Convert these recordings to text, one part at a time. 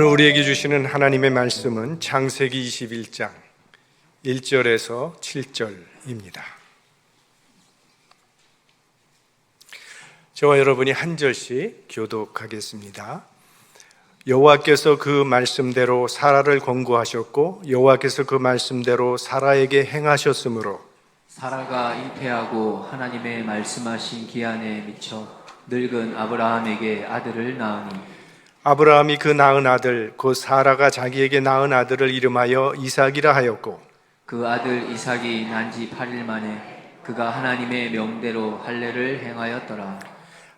오늘 우리에게 주시는 하나님의 말씀은 창세기 21장 1절에서 7절입니다. 저와 여러분이 한 절씩 교독하겠습니다. 여호와께서 그 말씀대로 사라를 권고하셨고 여호와께서 그 말씀대로 사라에게 행하셨으므로 사라가 잉태하고 하나님의 말씀하신 기한에 미쳐 늙은 아브라함에게 아들을 낳으니 아브라함이 그 낳은 아들 곧 사라가 자기에게 낳은 아들을 이름하여 이삭이라 하였고 그 아들 이삭이 난 지 8일 만에 그가 하나님의 명대로 할례를 행하였더라.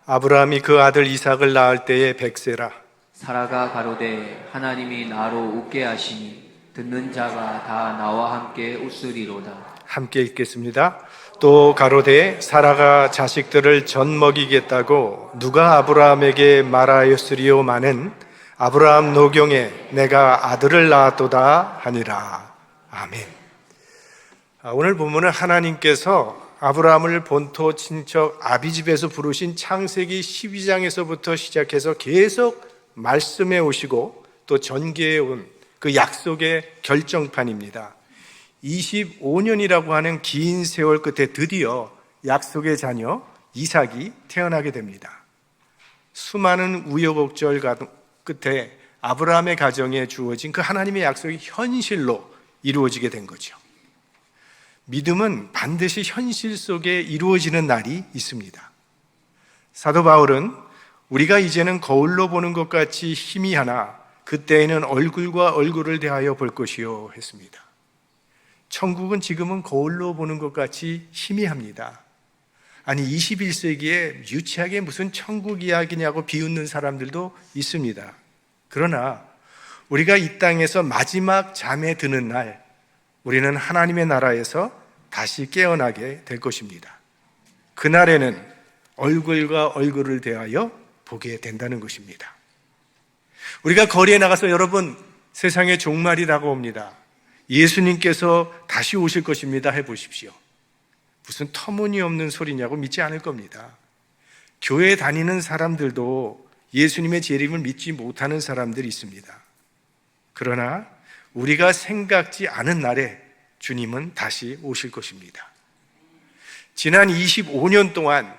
아브라함이 그 아들 이삭을 낳을 때에 100세라. 사라가 가로되 하나님이 나로 웃게 하시니 듣는 자가 다 나와 함께 웃으리로다. 함께 읽겠습니다. 또 가로되 사라가 자식들을 젖 먹이겠다고 누가 아브라함에게 말하였으리요마는 아브라함 노경에 내가 아들을 낳았도다 하니라. 아멘. 오늘 본문은 하나님께서 아브라함을 본토 친척 아비집에서 부르신 창세기 12장에서부터 시작해서 계속 말씀해 오시고 또 전개해 온 그 약속의 결정판입니다. 25년이라고 하는 긴 세월 끝에 드디어 약속의 자녀 이삭이 태어나게 됩니다. 수많은 우여곡절 끝에 아브라함의 가정에 주어진 그 하나님의 약속이 현실로 이루어지게 된 거죠. 믿음은 반드시 현실 속에 이루어지는 날이 있습니다. 사도 바울은 우리가 이제는 거울로 보는 것 같이 희미하나 그때에는 얼굴과 얼굴을 대하여 볼 것이요 했습니다. 천국은 지금은 거울로 보는 것 같이 희미합니다. 아니 21세기에 유치하게 무슨 천국 이야기냐고 비웃는 사람들도 있습니다. 그러나 우리가 이 땅에서 마지막 잠에 드는 날 우리는 하나님의 나라에서 다시 깨어나게 될 것입니다. 그날에는 얼굴과 얼굴을 대하여 보게 된다는 것입니다. 우리가 거리에 나가서 여러분 세상의 종말이 다가옵니다. 예수님께서 다시 오실 것입니다 해보십시오. 무슨 터무니없는 소리냐고 믿지 않을 겁니다. 교회 다니는 사람들도 예수님의 재림을 믿지 못하는 사람들이 있습니다. 그러나 우리가 생각지 않은 날에 주님은 다시 오실 것입니다. 지난 25년 동안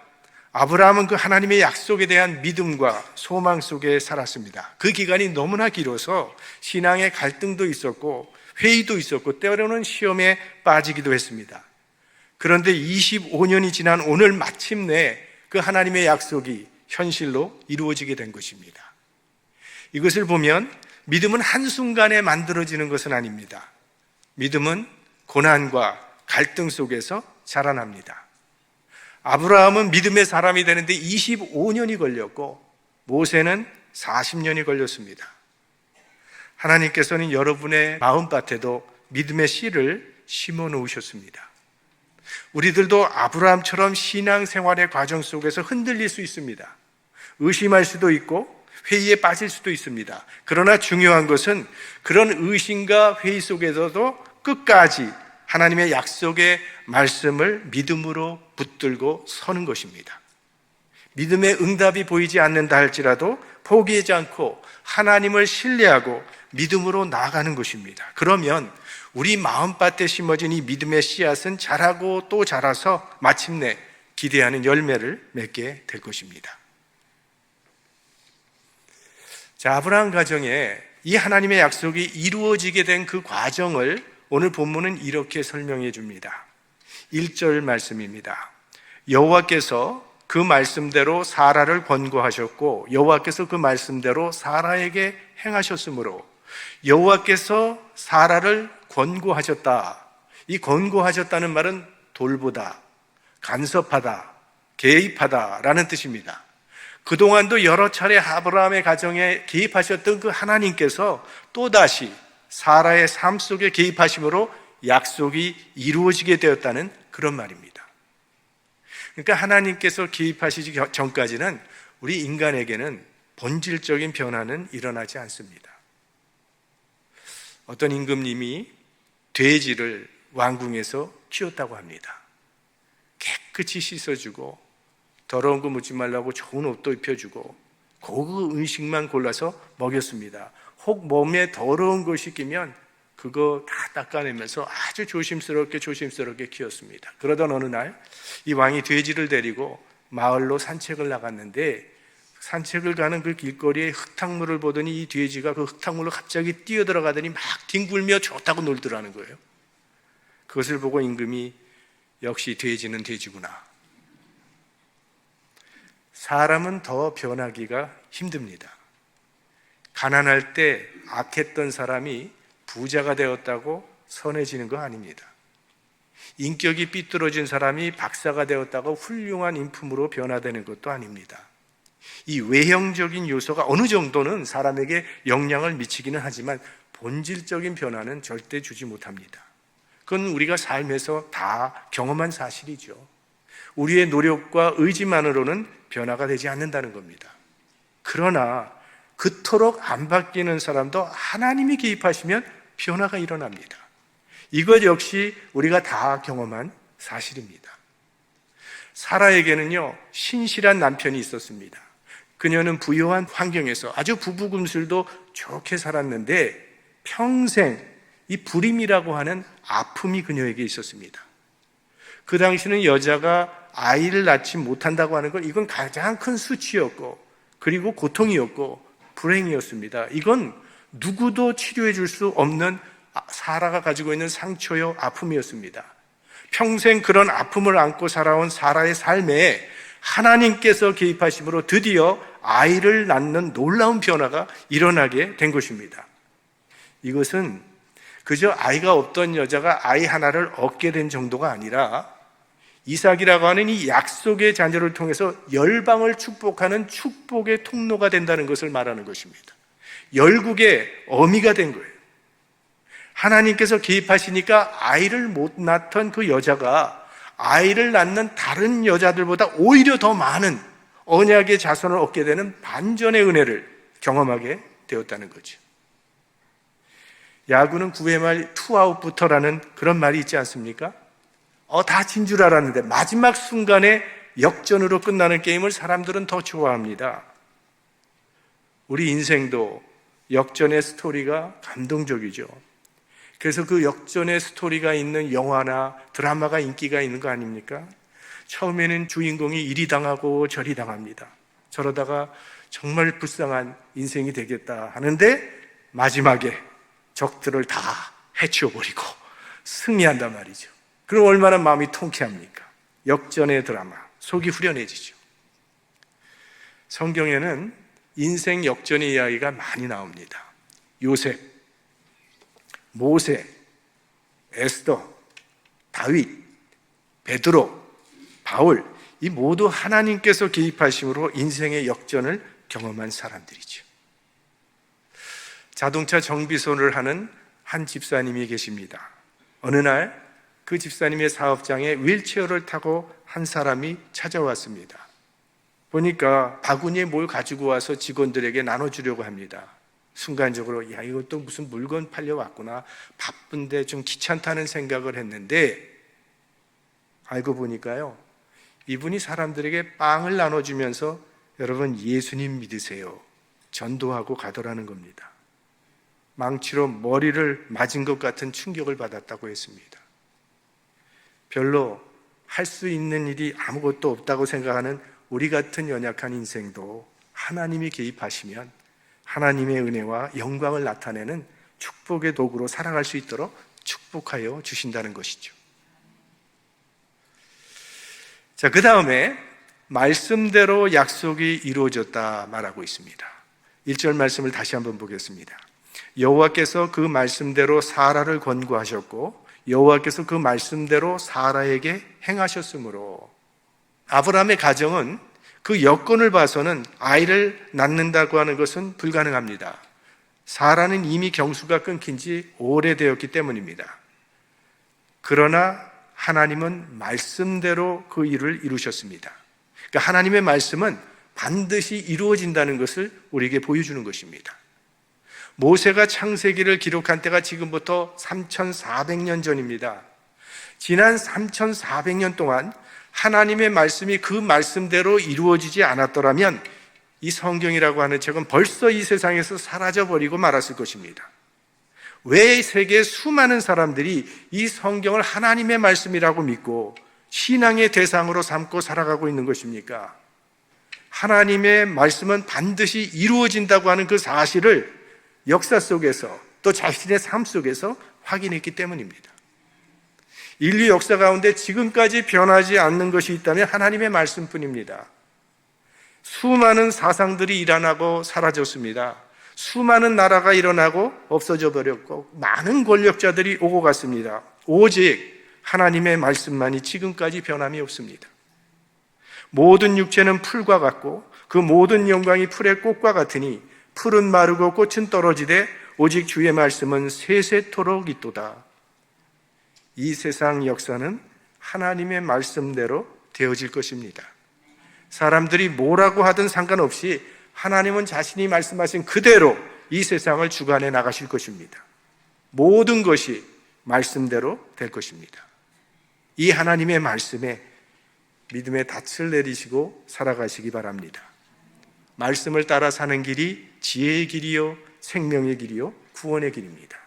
아브라함은 그 하나님의 약속에 대한 믿음과 소망 속에 살았습니다. 그 기간이 너무나 길어서 신앙의 갈등도 있었고 회의도 있었고 때로는 시험에 빠지기도 했습니다. 그런데 25년이 지난 오늘 마침내 그 하나님의 약속이 현실로 이루어지게 된 것입니다. 이것을 보면 믿음은 한순간에 만들어지는 것은 아닙니다. 믿음은 고난과 갈등 속에서 자라납니다. 아브라함은 믿음의 사람이 되는데 25년이 걸렸고 모세는 40년이 걸렸습니다. 하나님께서는 여러분의 마음밭에도 믿음의 씨를 심어 놓으셨습니다. 우리들도 아브라함처럼 신앙생활의 과정 속에서 흔들릴 수 있습니다. 의심할 수도 있고 회의에 빠질 수도 있습니다. 그러나 중요한 것은 그런 의심과 회의 속에서도 끝까지 하나님의 약속의 말씀을 믿음으로 붙들고 서는 것입니다. 믿음의 응답이 보이지 않는다 할지라도 포기하지 않고 하나님을 신뢰하고 믿음으로 나아가는 것입니다. 그러면 우리 마음밭에 심어진 이 믿음의 씨앗은 자라고 또 자라서 마침내 기대하는 열매를 맺게 될 것입니다. 자, 아브라함 가정에 이 하나님의 약속이 이루어지게 된 그 과정을 오늘 본문은 이렇게 설명해 줍니다. 1절 말씀입니다. 여호와께서 그 말씀대로 사라를 권고하셨고 여호와께서 그 말씀대로 사라에게 행하셨으므로 여호와께서 사라를 권고하셨다. 이 권고하셨다는 말은 돌보다, 간섭하다, 개입하다라는 뜻입니다. 그동안도 여러 차례 아브라함의 가정에 개입하셨던 그 하나님께서 또다시 사라의 삶 속에 개입하심으로 약속이 이루어지게 되었다는 그런 말입니다. 그러니까 하나님께서 개입하시기 전까지는 우리 인간에게는 본질적인 변화는 일어나지 않습니다. 어떤 임금님이 돼지를 왕궁에서 키웠다고 합니다. 깨끗이 씻어주고 더러운 거 묻지 말라고 좋은 옷도 입혀주고 고급 음식만 골라서 먹였습니다. 혹 몸에 더러운 것이 끼면 그거 다 닦아내면서 아주 조심스럽게 키웠습니다. 그러던 어느 날 이 왕이 돼지를 데리고 마을로 산책을 나갔는데, 산책을 가는 그 길거리에 흙탕물을 보더니 이 돼지가 그 흙탕물로 갑자기 뛰어들어가더니 막 뒹굴며 좋다고 놀더라는 거예요. 그것을 보고 임금이 역시 돼지는 돼지구나. 사람은 더 변하기가 힘듭니다. 가난할 때 악했던 사람이 부자가 되었다고 선해지는 거 아닙니다. 인격이 삐뚤어진 사람이 박사가 되었다고 훌륭한 인품으로 변화되는 것도 아닙니다. 이 외형적인 요소가 어느 정도는 사람에게 영향을 미치기는 하지만 본질적인 변화는 절대 주지 못합니다. 그건 우리가 삶에서 다 경험한 사실이죠. 우리의 노력과 의지만으로는 변화가 되지 않는다는 겁니다. 그러나 그토록 안 바뀌는 사람도 하나님이 개입하시면 변화가 일어납니다. 이것 역시 우리가 다 경험한 사실입니다. 사라에게는요, 신실한 남편이 있었습니다. 그녀는 부유한 환경에서 아주 부부금술도 좋게 살았는데 평생 이 불임이라고 하는 아픔이 그녀에게 있었습니다. 그 당시는 여자가 아이를 낳지 못한다고 하는 건 이건 가장 큰 수치였고, 그리고 고통이었고 불행이었습니다. 이건 누구도 치료해 줄 수 없는 사라가 가지고 있는 상처요 아픔이었습니다. 평생 그런 아픔을 안고 살아온 사라의 삶에 하나님께서 개입하심으로 드디어 아이를 낳는 놀라운 변화가 일어나게 된 것입니다. 이것은 그저 아이가 없던 여자가 아이 하나를 얻게 된 정도가 아니라 이삭이라고 하는 이 약속의 자녀를 통해서 열방을 축복하는 축복의 통로가 된다는 것을 말하는 것입니다. 열국의 어미가 된 거예요. 하나님께서 개입하시니까 아이를 못 낳던 그 여자가 아이를 낳는 다른 여자들보다 오히려 더 많은 언약의 자손을 얻게 되는 반전의 은혜를 경험하게 되었다는 거죠. 야구는 9회 말 투아웃부터라는 그런 말이 있지 않습니까? 다 진 줄 알았는데 마지막 순간에 역전으로 끝나는 게임을 사람들은 더 좋아합니다. 우리 인생도 역전의 스토리가 감동적이죠. 그래서 그 역전의 스토리가 있는 영화나 드라마가 인기가 있는 거 아닙니까? 처음에는 주인공이 이리 당하고 저리 당합니다. 저러다가 정말 불쌍한 인생이 되겠다 하는데 마지막에 적들을 다 해치워버리고 승리한단 말이죠. 그럼 얼마나 마음이 통쾌합니까? 역전의 드라마, 속이 후련해지죠. 성경에는 인생 역전의 이야기가 많이 나옵니다. 요셉, 모세, 에스더, 다윗, 베드로, 바울, 이 모두 하나님께서 개입하심으로 인생의 역전을 경험한 사람들이죠. 자동차 정비소를 하는 한 집사님이 계십니다. 어느 날 그 집사님의 사업장에 휠체어를 타고 한 사람이 찾아왔습니다. 보니까 바구니에 뭘 가지고 와서 직원들에게 나눠주려고 합니다. 순간적으로 야, 이것도 무슨 물건 팔려왔구나, 바쁜데 좀 귀찮다는 생각을 했는데 알고 보니까요, 이분이 사람들에게 빵을 나눠주면서 여러분 예수님 믿으세요, 전도하고 가더라는 겁니다. 망치로 머리를 맞은 것 같은 충격을 받았다고 했습니다. 별로 할 수 있는 일이 아무것도 없다고 생각하는 우리 같은 연약한 인생도 하나님이 개입하시면 하나님의 은혜와 영광을 나타내는 축복의 도구로 살아갈 수 있도록 축복하여 주신다는 것이죠. 자, 그 다음에 말씀대로 약속이 이루어졌다 말하고 있습니다. 1절 말씀을 다시 한번 보겠습니다. 여호와께서 그 말씀대로 사라를 권고하셨고 여호와께서 그 말씀대로 사라에게 행하셨으므로, 아브라함의 가정은 그 여건을 봐서는 아이를 낳는다고 하는 것은 불가능합니다. 사라는 이미 경수가 끊긴 지 오래되었기 때문입니다. 그러나 하나님은 말씀대로 그 일을 이루셨습니다. 그러니까 하나님의 말씀은 반드시 이루어진다는 것을 우리에게 보여주는 것입니다. 모세가 창세기를 기록한 때가 지금부터 3,400년 전입니다. 지난 3,400년 동안 하나님의 말씀이 그 말씀대로 이루어지지 않았더라면 이 성경이라고 하는 책은 벌써 이 세상에서 사라져버리고 말았을 것입니다. 왜 세계 수많은 사람들이 이 성경을 하나님의 말씀이라고 믿고 신앙의 대상으로 삼고 살아가고 있는 것입니까? 하나님의 말씀은 반드시 이루어진다고 하는 그 사실을 역사 속에서 또 자신의 삶 속에서 확인했기 때문입니다. 인류 역사 가운데 지금까지 변하지 않는 것이 있다면 하나님의 말씀뿐입니다. 수많은 사상들이 일어나고 사라졌습니다. 수많은 나라가 일어나고 없어져 버렸고 많은 권력자들이 오고 갔습니다. 오직 하나님의 말씀만이 지금까지 변함이 없습니다. 모든 육체는 풀과 같고 그 모든 영광이 풀의 꽃과 같으니 풀은 마르고 꽃은 떨어지되 오직 주의 말씀은 세세토록 있도다. 이 세상 역사는 하나님의 말씀대로 되어질 것입니다. 사람들이 뭐라고 하든 상관없이 하나님은 자신이 말씀하신 그대로 이 세상을 주관해 나가실 것입니다. 모든 것이 말씀대로 될 것입니다. 이 하나님의 말씀에 믿음의 닻을 내리시고 살아가시기 바랍니다. 말씀을 따라 사는 길이 지혜의 길이요 생명의 길이요 구원의 길입니다.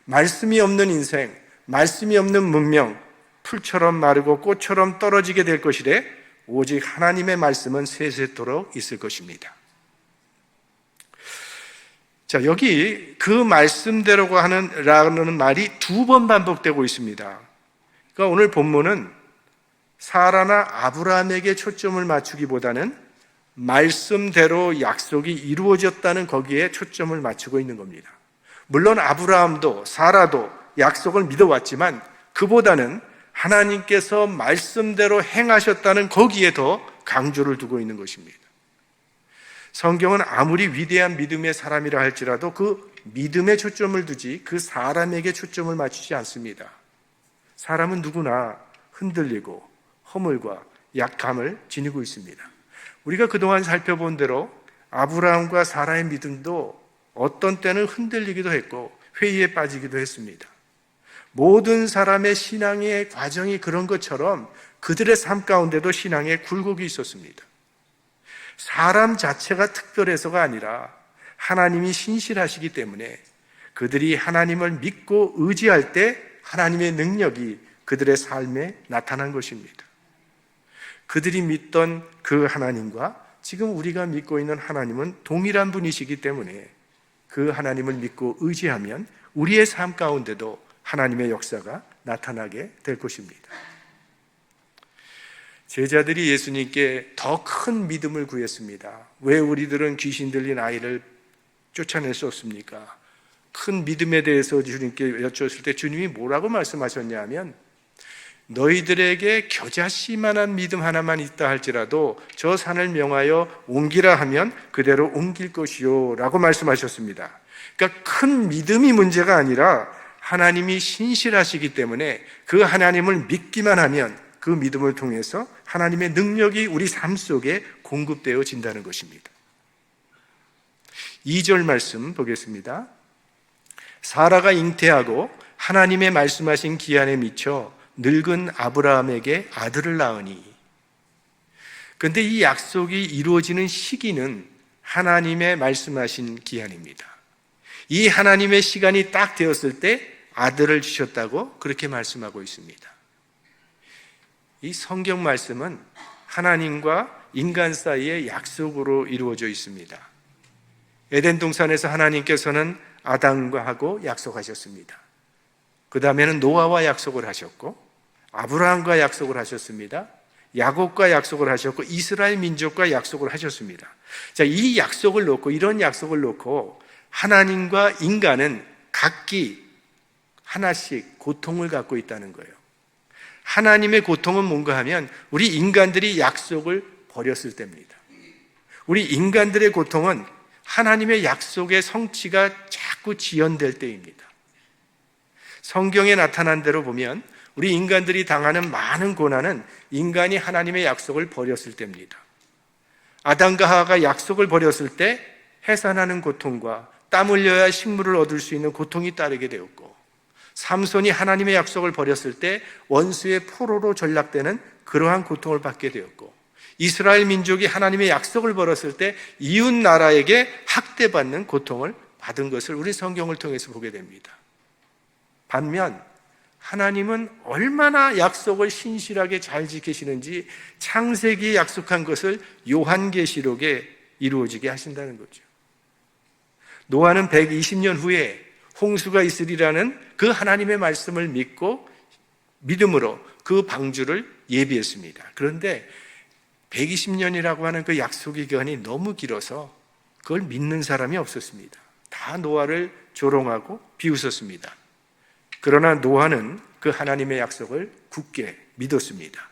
말씀이 없는 인생, 말씀이 없는 문명, 풀처럼 마르고 꽃처럼 떨어지게 될 것이래 오직 하나님의 말씀은 세세토록 있을 것입니다. 자, 여기 그 말씀대로가 라는 말이 2번 반복되고 있습니다. 그러니까 오늘 본문은 사라나 아브라함에게 초점을 맞추기보다는 말씀대로 약속이 이루어졌다는 거기에 초점을 맞추고 있는 겁니다. 물론 아브라함도 사라도 약속을 믿어왔지만 그보다는 하나님께서 말씀대로 행하셨다는 거기에 더 강조를 두고 있는 것입니다. 성경은 아무리 위대한 믿음의 사람이라 할지라도 그 믿음에 초점을 두지 그 사람에게 초점을 맞추지 않습니다. 사람은 누구나 흔들리고 허물과 약함을 지니고 있습니다. 우리가 그동안 살펴본 대로 아브라함과 사라의 믿음도 어떤 때는 흔들리기도 했고 회의에 빠지기도 했습니다. 모든 사람의 신앙의 과정이 그런 것처럼 그들의 삶 가운데도 신앙의 굴곡이 있었습니다. 사람 자체가 특별해서가 아니라 하나님이 신실하시기 때문에 그들이 하나님을 믿고 의지할 때 하나님의 능력이 그들의 삶에 나타난 것입니다. 그들이 믿던 그 하나님과 지금 우리가 믿고 있는 하나님은 동일한 분이시기 때문에 그 하나님을 믿고 의지하면 우리의 삶 가운데도 하나님의 역사가 나타나게 될 것입니다. 제자들이 예수님께 더 큰 믿음을 구했습니다. 왜 우리들은 귀신 들린 아이를 쫓아낼 수 없습니까? 큰 믿음에 대해서 주님께 여쭈었을 때 주님이 뭐라고 말씀하셨냐 하면 너희들에게 겨자씨만한 믿음 하나만 있다 할지라도 저 산을 명하여 옮기라 하면 그대로 옮길 것이요 라고 말씀하셨습니다. 그러니까 큰 믿음이 문제가 아니라 하나님이 신실하시기 때문에 그 하나님을 믿기만 하면 그 믿음을 통해서 하나님의 능력이 우리 삶 속에 공급되어진다는 것입니다. 2절 말씀 보겠습니다. 사라가 잉태하고 하나님의 말씀하신 기한에 미쳐 늙은 아브라함에게 아들을 낳으니. 그런데 이 약속이 이루어지는 시기는 하나님의 말씀하신 기한입니다. 이 하나님의 시간이 딱 되었을 때 아들을 주셨다고 그렇게 말씀하고 있습니다. 이 성경 말씀은 하나님과 인간 사이의 약속으로 이루어져 있습니다. 에덴 동산에서 하나님께서는 아담과 하고 약속하셨습니다. 그 다음에는 노아와 약속을 하셨고 아브라함과 약속을 하셨습니다. 야곱과 약속을 하셨고 이스라엘 민족과 약속을 하셨습니다. 자, 이 약속을 놓고 이런 약속을 놓고 하나님과 인간은 각기 하나씩 고통을 갖고 있다는 거예요. 하나님의 고통은 뭔가 하면 우리 인간들이 약속을 버렸을 때입니다. 우리 인간들의 고통은 하나님의 약속의 성취가 자꾸 지연될 때입니다. 성경에 나타난 대로 보면 우리 인간들이 당하는 많은 고난은 인간이 하나님의 약속을 버렸을 때입니다. 아담과 하와가 약속을 버렸을 때 해산하는 고통과 땀 흘려야 식물을 얻을 수 있는 고통이 따르게 되었고 삼손이 하나님의 약속을 버렸을 때 원수의 포로로 전락되는 그러한 고통을 받게 되었고 이스라엘 민족이 하나님의 약속을 벌었을 때 이웃 나라에게 학대받는 고통을 받은 것을 우리 성경을 통해서 보게 됩니다. 반면 하나님은 얼마나 약속을 신실하게 잘 지키시는지 창세기에 약속한 것을 요한계시록에 이루어지게 하신다는 거죠. 노아는 120년 후에 홍수가 있으리라는 그 하나님의 말씀을 믿고 믿음으로 그 방주를 예비했습니다. 그런데 120년이라고 하는 그 약속의 기간이 너무 길어서 그걸 믿는 사람이 없었습니다. 다 노아를 조롱하고 비웃었습니다. 그러나 노아는 그 하나님의 약속을 굳게 믿었습니다.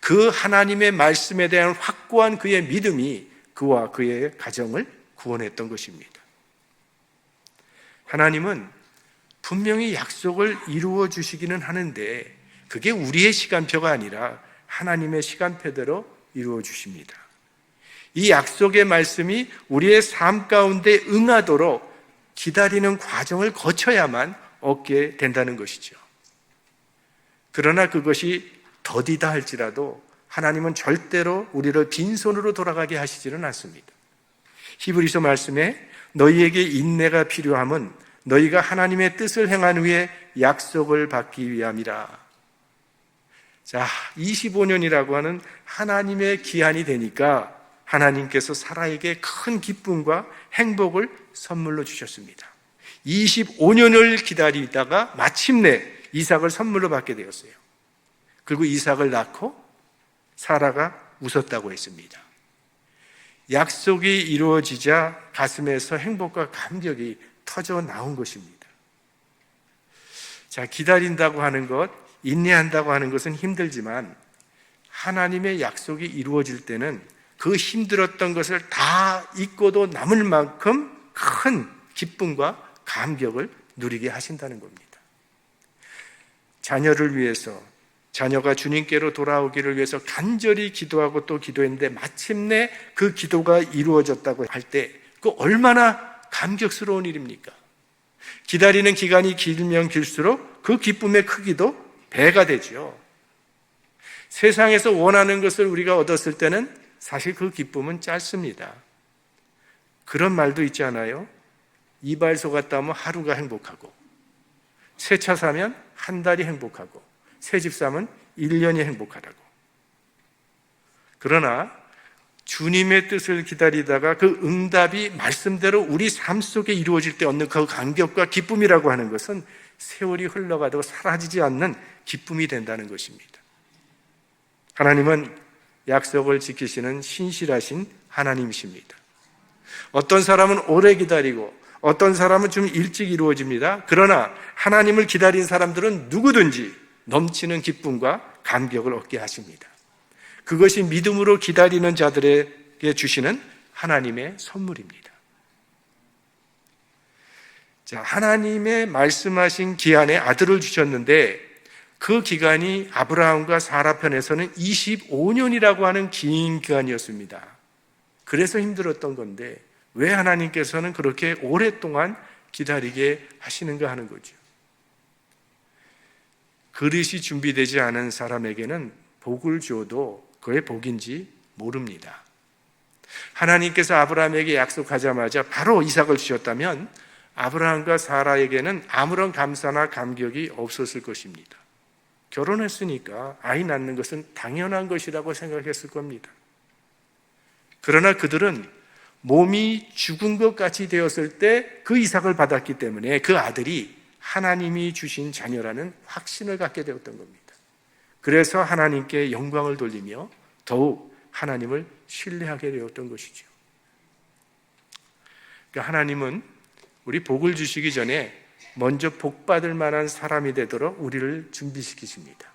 그 하나님의 말씀에 대한 확고한 그의 믿음이 그와 그의 가정을 구원했던 것입니다. 하나님은 분명히 약속을 이루어 주시기는 하는데 그게 우리의 시간표가 아니라 하나님의 시간표대로 이루어 주십니다. 이 약속의 말씀이 우리의 삶 가운데 응하도록 기다리는 과정을 거쳐야만 얻게 된다는 것이죠. 그러나 그것이 더디다 할지라도 하나님은 절대로 우리를 빈손으로 돌아가게 하시지는 않습니다. 히브리서 말씀에 너희에게 인내가 필요함은 너희가 하나님의 뜻을 행한 후에 약속을 받기 위함이라. 자, 25년이라고 하는 하나님의 기한이 되니까 하나님께서 사라에게 큰 기쁨과 행복을 선물로 주셨습니다. 25년을 기다리다가 마침내 이삭을 선물로 받게 되었어요. 그리고 이삭을 낳고 사라가 웃었다고 했습니다. 약속이 이루어지자 가슴에서 행복과 감격이 터져 나온 것입니다. 자, 기다린다고 하는 것, 인내한다고 하는 것은 힘들지만 하나님의 약속이 이루어질 때는 그 힘들었던 것을 다 잊고도 남을 만큼 큰 기쁨과 감격을 누리게 하신다는 겁니다. 자녀를 위해서, 자녀가 주님께로 돌아오기를 위해서 간절히 기도하고 또 기도했는데 마침내 그 기도가 이루어졌다고 할 때 그 얼마나 감격스러운 일입니까? 기다리는 기간이 길면 길수록 그 기쁨의 크기도 배가 되죠. 세상에서 원하는 것을 우리가 얻었을 때는 사실 그 기쁨은 짧습니다. 그런 말도 있지 않아요? 이발소 갔다 오면 하루가 행복하고, 새 차 사면 한 달이 행복하고, 새 집 사면 1년이 행복하다고. 그러나 주님의 뜻을 기다리다가 그 응답이 말씀대로 우리 삶 속에 이루어질 때 얻는 그 감격과 기쁨이라고 하는 것은 세월이 흘러가도 사라지지 않는 기쁨이 된다는 것입니다. 하나님은 약속을 지키시는 신실하신 하나님이십니다. 어떤 사람은 오래 기다리고 어떤 사람은 좀 일찍 이루어집니다. 그러나 하나님을 기다린 사람들은 누구든지 넘치는 기쁨과 감격을 얻게 하십니다. 그것이 믿음으로 기다리는 자들에게 주시는 하나님의 선물입니다. 자, 하나님의 말씀하신 기한에 아들을 주셨는데 그 기간이 아브라함과 사라 편에서는 25년이라고 하는 긴 기간이었습니다. 그래서 힘들었던 건데 왜 하나님께서는 그렇게 오랫동안 기다리게 하시는가 하는 거죠. 그릇이 준비되지 않은 사람에게는 복을 줘도 그의 복인지 모릅니다. 하나님께서 아브라함에게 약속하자마자 바로 이삭을 주셨다면 아브라함과 사라에게는 아무런 감사나 감격이 없었을 것입니다. 결혼했으니까 아이 낳는 것은 당연한 것이라고 생각했을 겁니다. 그러나 그들은 몸이 죽은 것 같이 되었을 때 그 이삭을 받았기 때문에 그 아들이 하나님이 주신 자녀라는 확신을 갖게 되었던 겁니다. 그래서 하나님께 영광을 돌리며 더욱 하나님을 신뢰하게 되었던 것이죠. 그러니까 하나님은 우리 복을 주시기 전에 먼저 복받을 만한 사람이 되도록 우리를 준비시키십니다.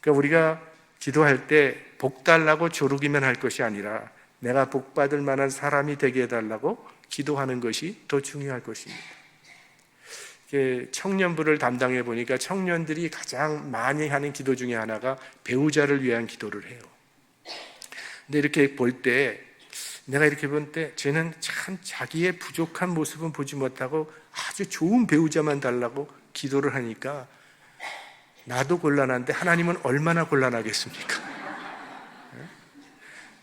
그러니까 우리가 기도할 때 복 달라고 조르기만 할 것이 아니라 내가 복받을 만한 사람이 되게 해달라고 기도하는 것이 더 중요할 것입니다. 청년부를 담당해 보니까 청년들이 가장 많이 하는 기도 중에 하나가 배우자를 위한 기도를 해요. 근데 이렇게 볼 때 내가 이렇게 볼 때 쟤는 참 자기의 부족한 모습은 보지 못하고 아주 좋은 배우자만 달라고 기도를 하니까 나도 곤란한데 하나님은 얼마나 곤란하겠습니까?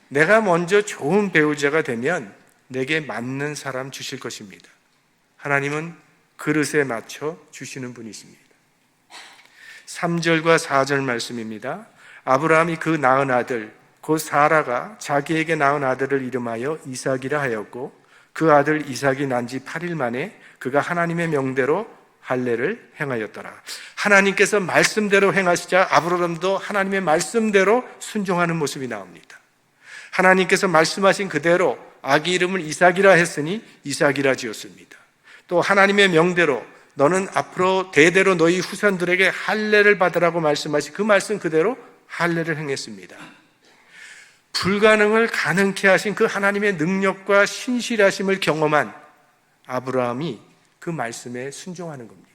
내가 먼저 좋은 배우자가 되면 내게 맞는 사람 주실 것입니다. 하나님은 그릇에 맞춰 주시는 분이십니다. 3절과 4절 말씀입니다. 아브라함이 그 낳은 아들 곧 사라가 자기에게 낳은 아들을 이름하여 이삭이라 하였고 그 아들 이삭이 난 지 8일 만에 그가 하나님의 명대로 할례를 행하였더라. 하나님께서 말씀대로 행하시자 아브라함도 하나님의 말씀대로 순종하는 모습이 나옵니다. 하나님께서 말씀하신 그대로 아기 이름을 이삭이라 했으니 이삭이라 지었습니다. 또 하나님의 명대로 너는 앞으로 대대로 너희 후손들에게 할례를 받으라고 말씀하신 그 말씀 그대로 할례를 행했습니다. 불가능을 가능케 하신 그 하나님의 능력과 신실하심을 경험한 아브라함이 그 말씀에 순종하는 겁니다.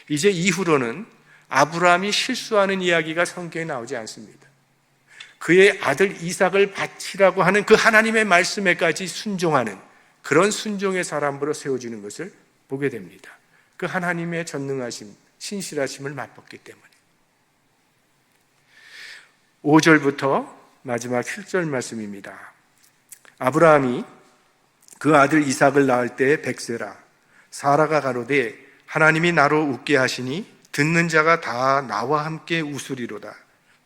이제 이후로는 아브라함이 실수하는 이야기가 성경에 나오지 않습니다. 그의 아들 이삭을 바치라고 하는 그 하나님의 말씀에까지 순종하는 그런 순종의 사람으로 세워지는 것을 보게 됩니다. 그 하나님의 전능하심, 신실하심을 맛봤기 때문에. 5절부터 마지막 7절 말씀입니다. 아브라함이 그 아들 이삭을 낳을 때에 100세라. 사라가 가로되 하나님이 나로 웃게 하시니 듣는 자가 다 나와 함께 웃으리로다.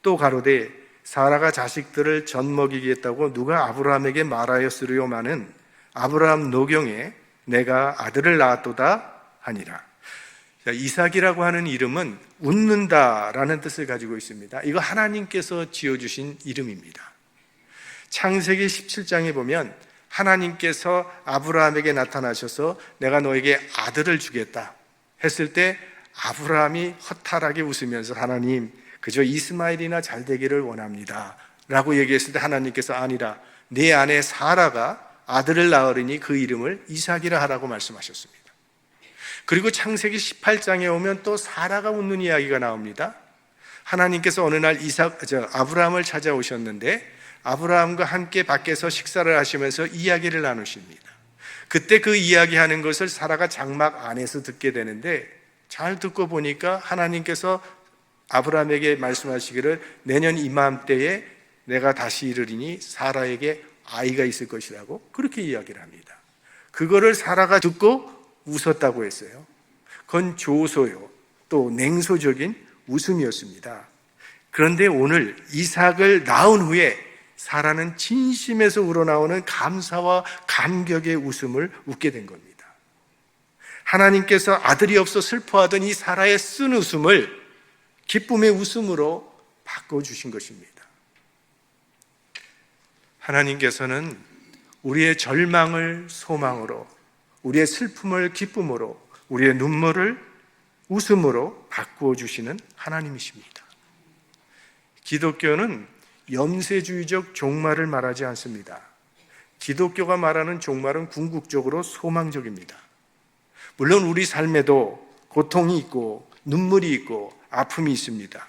또 가로되 사라가 자식들을 젖 먹이겠다고 누가 아브라함에게 말하였으리요마는 아브라함 노경에 내가 아들을 낳았도다 하니라. 이삭이라고 하는 이름은 웃는다라는 뜻을 가지고 있습니다. 이거 하나님께서 지어주신 이름입니다. 창세기 17장에 보면 하나님께서 아브라함에게 나타나셔서 내가 너에게 아들을 주겠다 했을 때 아브라함이 허탈하게 웃으면서 하나님 그저 이스마엘이나 잘 되기를 원합니다 라고 얘기했을 때 하나님께서 아니라 네 아내 사라가 아들을 낳으리니 그 이름을 이삭이라 하라고 말씀하셨습니다. 그리고 창세기 18장에 오면 또 사라가 웃는 이야기가 나옵니다. 하나님께서 어느 날 아브라함을 찾아오셨는데 아브라함과 함께 밖에서 식사를 하시면서 이야기를 나누십니다. 그때 그 이야기하는 것을 사라가 장막 안에서 듣게 되는데 잘 듣고 보니까 하나님께서 아브라함에게 말씀하시기를 내년 이맘때에 내가 다시 이르리니 사라에게 아이가 있을 것이라고 그렇게 이야기를 합니다. 그거를 사라가 듣고 웃었다고 했어요. 그건 조소요, 또 냉소적인 웃음이었습니다. 그런데 오늘 이삭을 낳은 후에 사라는 진심에서 우러나오는 감사와 감격의 웃음을 웃게 된 겁니다. 하나님께서 아들이 없어 슬퍼하던 이 사라의 쓴 웃음을 기쁨의 웃음으로 바꿔주신 것입니다. 하나님께서는 우리의 절망을 소망으로, 우리의 슬픔을 기쁨으로, 우리의 눈물을 웃음으로 바꾸어 주시는 하나님이십니다. 기독교는 염세주의적 종말을 말하지 않습니다. 기독교가 말하는 종말은 궁극적으로 소망적입니다. 물론 우리 삶에도 고통이 있고 눈물이 있고 아픔이 있습니다.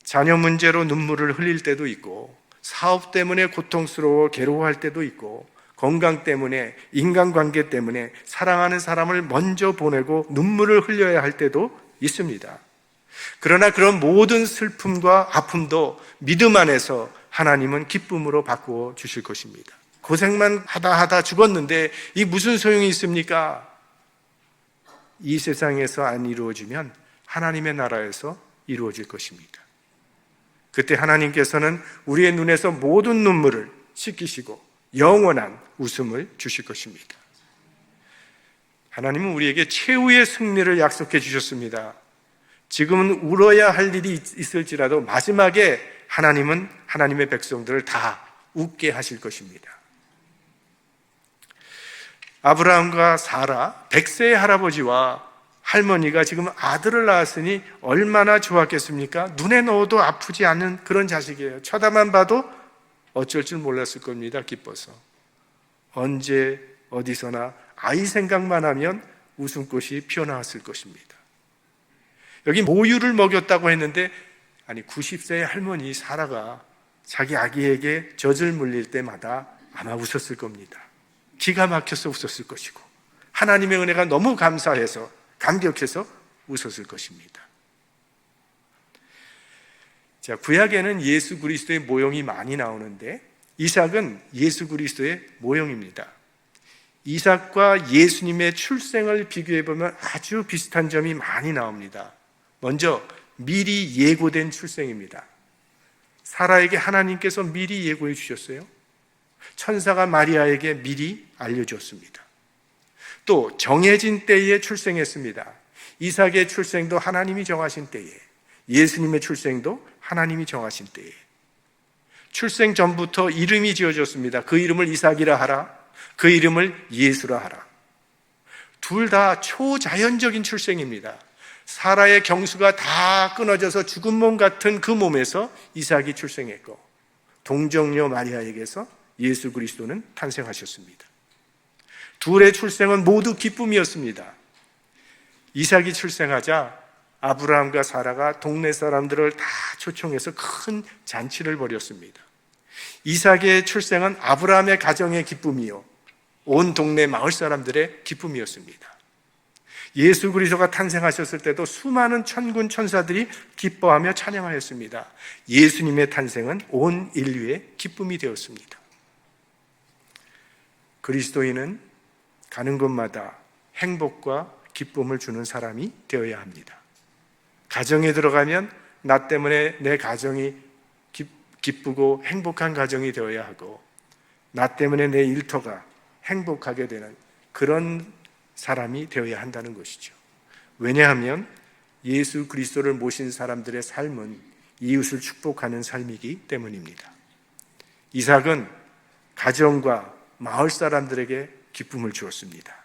자녀 문제로 눈물을 흘릴 때도 있고 사업 때문에 고통스러워 괴로워할 때도 있고 건강 때문에, 인간관계 때문에 사랑하는 사람을 먼저 보내고 눈물을 흘려야 할 때도 있습니다. 그러나 그런 모든 슬픔과 아픔도 믿음 안에서 하나님은 기쁨으로 바꾸어 주실 것입니다. 고생만 하다 죽었는데 이 무슨 소용이 있습니까? 이 세상에서 안 이루어지면 하나님의 나라에서 이루어질 것입니다. 그때 하나님께서는 우리의 눈에서 모든 눈물을 씻기시고 영원한 웃음을 주실 것입니다. 하나님은 우리에게 최후의 승리를 약속해 주셨습니다. 지금은 울어야 할 일이 있을지라도 마지막에 하나님은 하나님의 백성들을 다 웃게 하실 것입니다. 아브라함과 사라, 100세의 할아버지와 할머니가 지금 아들을 낳았으니 얼마나 좋았겠습니까? 눈에 넣어도 아프지 않는 그런 자식이에요. 쳐다만 봐도 어쩔 줄 몰랐을 겁니다. 기뻐서. 언제 어디서나 아이 생각만 하면 웃음꽃이 피어나왔을 것입니다. 여기 모유를 먹였다고 했는데 90세의 할머니 사라가 자기 아기에게 젖을 물릴 때마다 아마 웃었을 겁니다. 기가 막혀서 웃었을 것이고 하나님의 은혜가 너무 감사해서 감격해서 웃었을 것입니다. 자, 구약에는 예수 그리스도의 모형이 많이 나오는데 이삭은 예수 그리스도의 모형입니다. 이삭과 예수님의 출생을 비교해 보면 아주 비슷한 점이 많이 나옵니다. 먼저 미리 예고된 출생입니다. 사라에게 하나님께서 미리 예고해 주셨어요. 천사가 마리아에게 미리 알려줬습니다. 또 정해진 때에 출생했습니다. 이삭의 출생도 하나님이 정하신 때에, 예수님의 출생도 하나님이 정하신 때에, 출생 전부터 이름이 지어졌습니다. 그 이름을 이삭이라 하라, 그 이름을 예수라 하라. 둘 다 초자연적인 출생입니다. 사라의 경수가 다 끊어져서 죽은 몸 같은 그 몸에서 이삭이 출생했고, 동정녀 마리아에게서 예수 그리스도는 탄생하셨습니다. 둘의 출생은 모두 기쁨이었습니다. 이삭이 출생하자 아브라함과 사라가 동네 사람들을 다 초청해서 큰 잔치를 벌였습니다. 이삭의 출생은 아브라함의 가정의 기쁨이요, 온 동네 마을 사람들의 기쁨이었습니다. 예수 그리스도가 탄생하셨을 때도 수많은 천군 천사들이 기뻐하며 찬양하였습니다. 예수님의 탄생은 온 인류의 기쁨이 되었습니다. 그리스도인은 가는 곳마다 행복과 기쁨을 주는 사람이 되어야 합니다. 가정에 들어가면 나 때문에 내 가정이 기쁘고 행복한 가정이 되어야 하고, 나 때문에 내 일터가 행복하게 되는 그런 사람이 되어야 한다는 것이죠. 왜냐하면 예수 그리스도를 모신 사람들의 삶은 이웃을 축복하는 삶이기 때문입니다. 이삭은 가정과 마을 사람들에게 기쁨을 주었습니다.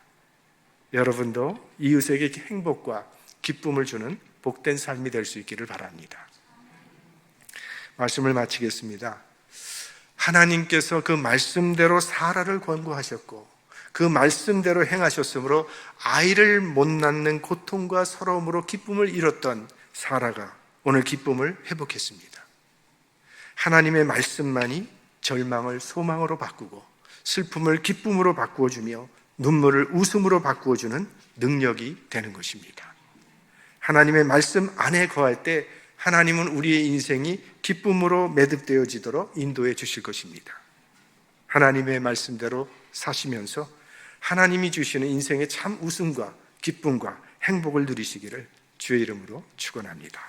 여러분도 이웃에게 행복과 기쁨을 주는 복된 삶이 될 수 있기를 바랍니다. 말씀을 마치겠습니다. 하나님께서 그 말씀대로 사라를 권고하셨고 그 말씀대로 행하셨으므로 아이를 못 낳는 고통과 서러움으로 기쁨을 잃었던 사라가 오늘 기쁨을 회복했습니다. 하나님의 말씀만이 절망을 소망으로 바꾸고 슬픔을 기쁨으로 바꾸어주며 눈물을 웃음으로 바꾸어주는 능력이 되는 것입니다. 하나님의 말씀 안에 거할 때 하나님은 우리의 인생이 기쁨으로 매듭되어지도록 인도해 주실 것입니다. 하나님의 말씀대로 사시면서 하나님이 주시는 인생의 참 웃음과 기쁨과 행복을 누리시기를 주의 이름으로 축원합니다.